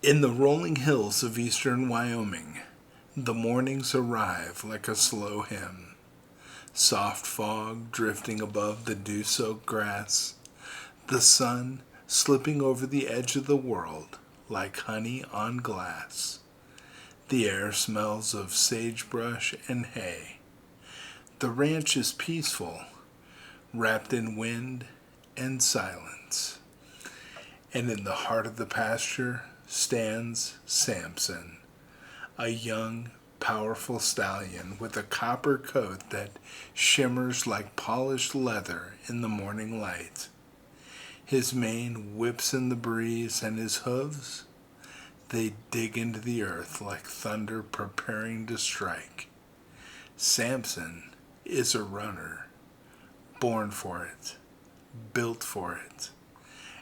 In the rolling hills of eastern Wyoming, the mornings arrive like a slow hymn. Soft fog drifting above the dew-soaked grass, the sun slipping over the edge of the world like honey on glass. The air smells of sagebrush and hay. The ranch is peaceful, wrapped in wind and silence. And in the heart of the pasture stands Samson, a young, powerful stallion with a copper coat that shimmers like polished leather in the morning light. His mane whips in the breeze, and his hooves, they dig into the earth like thunder preparing to strike. Samson is a runner, born for it, built for it.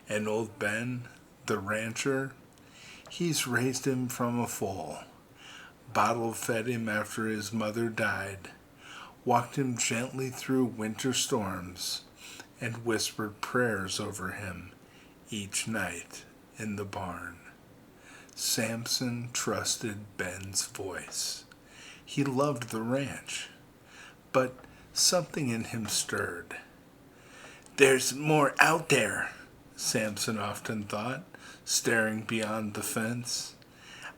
And old Ben, the rancher, he's raised him from a foal, bottle-fed him after his mother died, walked him gently through winter storms, and whispered prayers over him each night in the barn. Samson trusted Ben's voice. He loved the ranch, but something in him stirred. "There's more out there," Samson often thought, staring beyond the fence.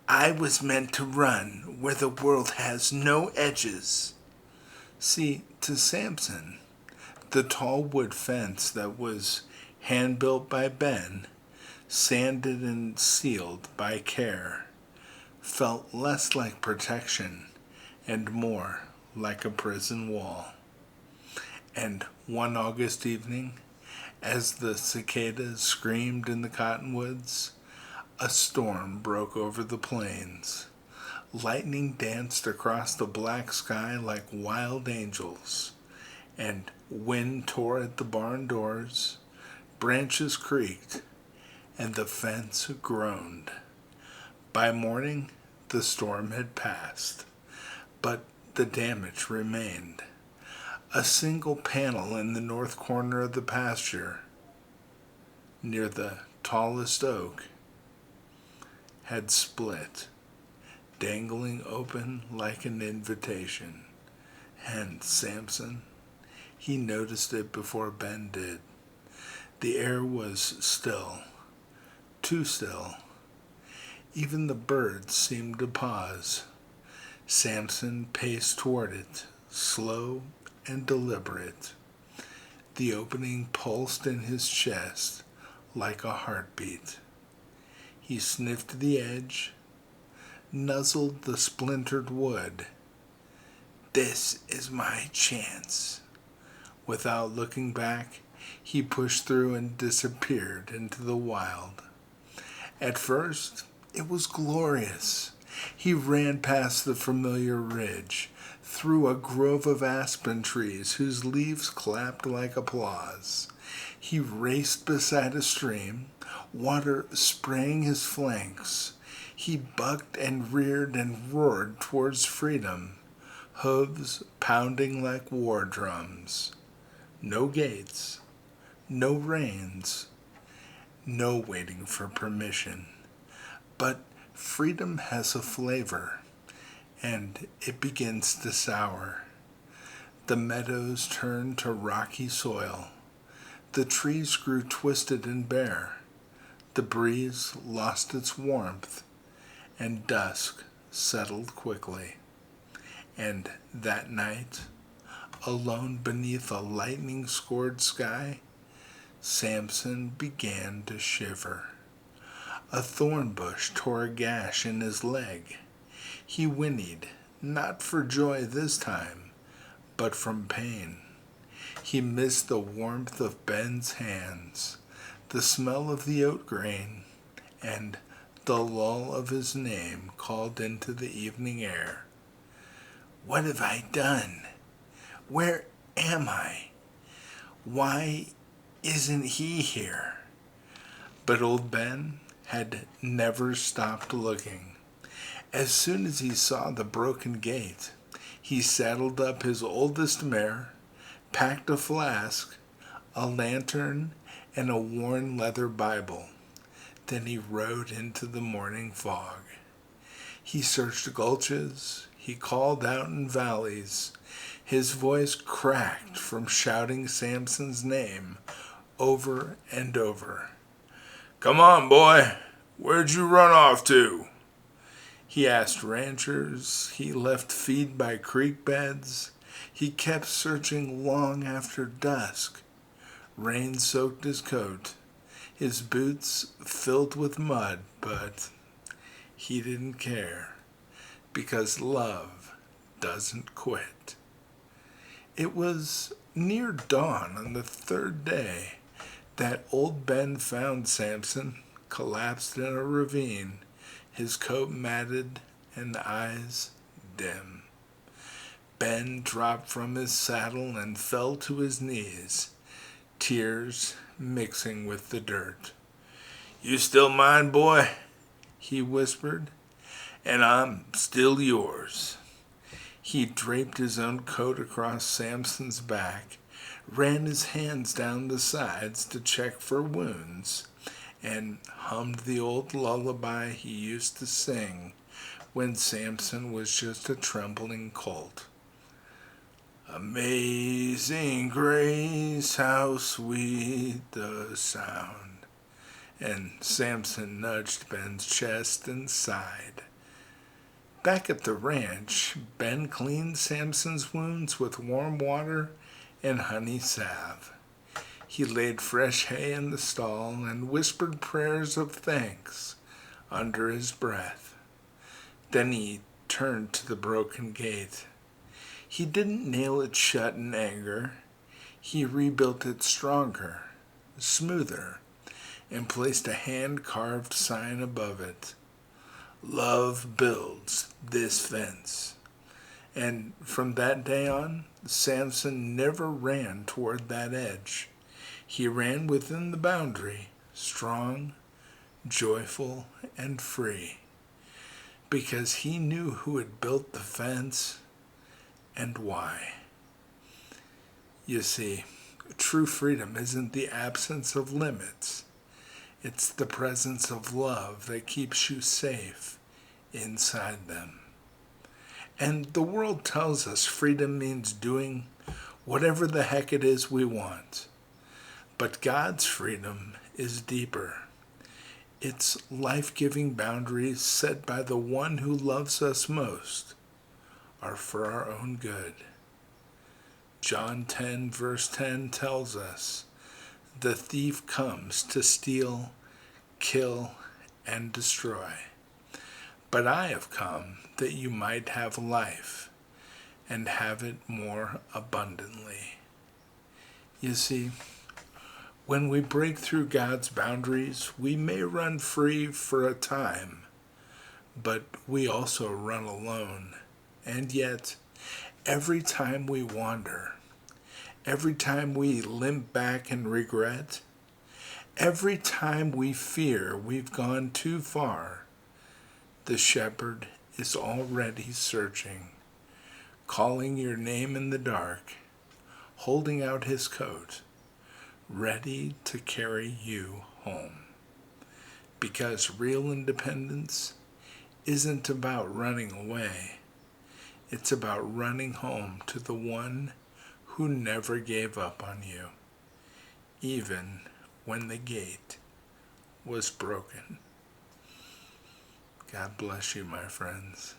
"I was meant to run where the world has no edges." See, to Samson, the tall wood fence that was hand-built by Ben, sanded and sealed by care, felt less like protection and more like a prison wall. And one August evening, as the cicadas screamed in the cottonwoods, a storm broke over the plains. Lightning danced across the black sky like wild angels, and wind tore at the barn doors, branches creaked, and the fence groaned. By morning, the storm had passed, but the damage remained. A single panel in the north corner of the pasture, near the tallest oak, had split, dangling open like an invitation. And Samson, he noticed it before Ben did. The air was still, too still. Even the birds seemed to pause. Samson paced toward it, slow and deliberate. The opening pulsed in his chest like a heartbeat. He sniffed the edge, nuzzled the splintered wood. "This is my chance." Without looking back, he pushed through and disappeared into the wild. At first, it was glorious. He ran past the familiar ridge, through a grove of aspen trees whose leaves clapped like applause. He raced beside a stream, water spraying his flanks. He bucked and reared and roared towards freedom, hooves pounding like war drums. No gates, no reins, no waiting for permission. But freedom has a flavor, and it begins to sour. The meadows turned to rocky soil. The trees grew twisted and bare. The breeze lost its warmth, and dusk settled quickly. And that night, alone beneath a lightning-scored sky, Samson began to shiver. A thorn bush tore a gash in his leg. He whinnied, not for joy this time, but from pain. He missed the warmth of Ben's hands, the smell of the oat grain, and the lull of his name called into the evening air. "What have I done? Where am I? Why isn't he here?" But old Ben had never stopped looking. As soon as he saw the broken gate, he saddled up his oldest mare, packed a flask, a lantern, and a worn leather Bible. Then he rode into the morning fog. He searched gulches, he called out in valleys. His voice cracked from shouting Samson's name over and over. "Come on, boy, where'd you run off to?" He asked ranchers, he left feed by creek beds. He kept searching long after dusk. Rain soaked his coat, his boots filled with mud, but he didn't care, because love doesn't quit. It was near dawn on the third day that old Ben found Samson collapsed in a ravine, his coat matted and eyes dim. Ben dropped from his saddle and fell to his knees, tears mixing with the dirt. "You still mine, boy?" he whispered, "and I'm still yours." He draped his own coat across Samson's back, ran his hands down the sides to check for wounds, and hummed the old lullaby he used to sing when Samson was just a trembling colt. "Amazing grace, how sweet the sound." And Samson nudged Ben's chest and sighed. Back at the ranch, Ben cleaned Samson's wounds with warm water and honey salve. He laid fresh hay in the stall and whispered prayers of thanks under his breath. Then he turned to the broken gate. He didn't nail it shut in anger. He rebuilt it stronger, smoother, and placed a hand-carved sign above it. "Love builds this fence." And from that day on, Samson never ran toward that edge. He ran within the boundary, strong, joyful, and free, because he knew who had built the fence and why. You see, true freedom isn't the absence of limits. It's the presence of love that keeps you safe inside them. And the world tells us freedom means doing whatever the heck it is we want. But God's freedom is deeper. It's life-giving boundaries set by the one who loves us most are for our own good. John 10 verse 10 tells us, "The thief comes to steal, kill, and destroy. But I have come that you might have life, and have it more abundantly." You see, when we break through God's boundaries, we may run free for a time, but we also run alone. And yet, every time we wander, every time we limp back in regret, every time we fear we've gone too far, the shepherd is already searching, calling your name in the dark, holding out his coat, ready to carry you home. Because real independence isn't about running away. It's about running home to the one who never gave up on you, even when the gate was broken. God bless you, my friends.